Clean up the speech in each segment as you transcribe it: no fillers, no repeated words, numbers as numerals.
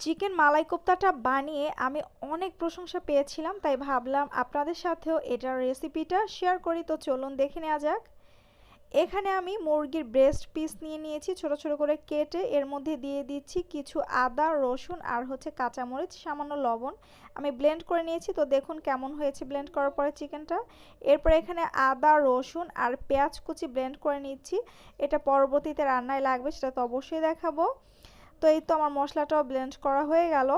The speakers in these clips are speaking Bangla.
চিকেন মালাই কোপ্তাটা বানিয়ে আমি অনেক প্রশংসা পেয়েছিলাম, তাই ভাবলাম আপনাদের সাথেও এটার রেসিপিটা শেয়ার করি। তো চলুন দেখে নেওয়া যাক। এখানে আমি মুরগির ব্রেস্ট পিস নিয়ে নিয়েছি ছোট ছোট করে কেটে। এর মধ্যে দিয়ে দিচ্ছি কিছু আদা, রসুন আর হচ্ছে কাঁচামরিচ, সামান্য লবণ। আমি ব্লেন্ড করে নিয়েছি, তো দেখুন কেমন হয়েছে ব্লেন্ড করার পরে চিকেনটা। এরপর এখানে আদা, রসুন আর পেঁয়াজ কুচি ব্লেন্ড করে নিচ্ছি। এটা পরবর্তীতে রান্নায় লাগবে, সেটা তো অবশ্যই দেখাবো। তো এই তো আমার মশলাটাও ব্লেন্ড করা হয়ে গেল।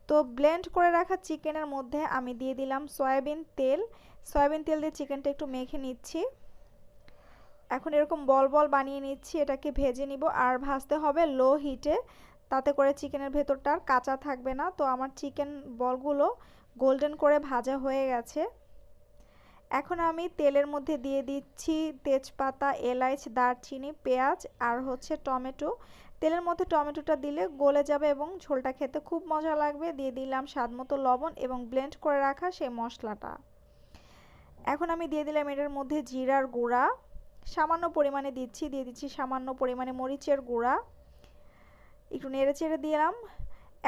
তো ব্লেন্ড করে রাখা চিকেনের মধ্যে আমি দিয়ে দিলাম সয়াবিন তেল। সয়াবিন তেল দিয়ে চিকেনটা একটু মেখে নিচ্ছি। এখন এরকম বল বল বানিয়ে নিচ্ছি, এটাকে ভেজে নিব। আর ভাজতে হবে লো হিটে, তাতে করে চিকেনের ভেতরটা আর কাঁচা থাকবে না। তো আমার চিকেন বলগুলো গোল্ডেন করে ভাজা হয়ে গেছে। এখন আমি তেলের মধ্যে দিয়ে দিচ্ছি তেজপাতা, এলাচ, দারচিনি, পেঁয়াজ আর হচ্ছে টমেটো। তেলের মধ্যে টমেটোটা দিলে গলে যাবে এবং ঝোলটা খেতে খুব মজা লাগবে। দিয়ে দিলাম স্বাদমতো লবণ এবং ব্লেন্ড করে রাখা সেই মশলাটা। এখন আমি দিয়ে দিলাম এটার মধ্যে জিরার গুঁড়া সামান্য পরিমাণে দিচ্ছি, দিয়ে দিচ্ছি সামান্য পরিমাণে মরিচের গুঁড়া, একটু নেড়ে চেড়ে দিলাম।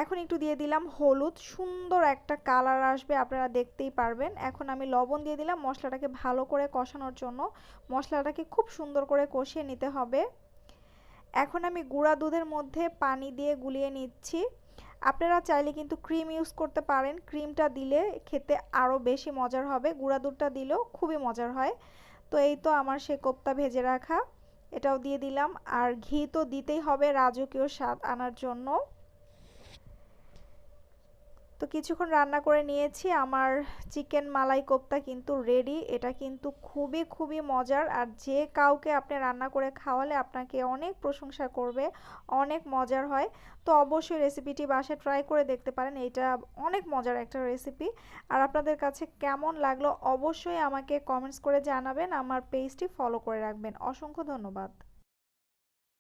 এখন একটু দিয়ে দিলাম হলুদ, সুন্দর একটা কালার আসবে, আপনারা দেখতেই পারবেন। এখন আমি লবণ দিয়ে দিলাম মশলাটাকে ভালো করে কষানোর জন্য। মশলাটাকে খুব সুন্দর করে কষিয়ে নিতে হবে। এখন আমি গুঁড়া দুধের মধ্যে পানি দিয়ে গুলিয়ে নিচ্ছি। আপনারা চাইলে কিন্তু ক্রিম ইউজ করতে পারেন, ক্রিমটা দিলে খেতে আরও বেশি মজার হবে। গুঁড়া দুধটা দিলেও খুবই মজার হয়। তো এই তো আমার সে কোপ্তা ভেজে রাখা, এটাও দিয়ে দিলাম। আর ঘি তো দিতেই হবে রাজকীয় স্বাদ আনার জন্য। তো কিছুক্ষণ রান্না করে নিয়েছি, আমার চিকেন মালাই কোপ্তা কিন্তু রেডি। এটা কিন্তু খুবই খুবই মজার, আর যে কাউকে আপনি রান্না করে খাওয়ালে আপনাকে অনেক প্রশংসা করবে, অনেক মজার হয়। তো অবশ্যই রেসিপিটি বাসায় ট্রাই করে দেখতে পারেন, এটা অনেক মজার একটা রেসিপি। আর আপনাদের কাছে কেমন লাগলো অবশ্যই আমাকে কমেন্টস করে জানাবেন, আমার পেজটি ফলো করে রাখবেন। অসংখ্য ধন্যবাদ।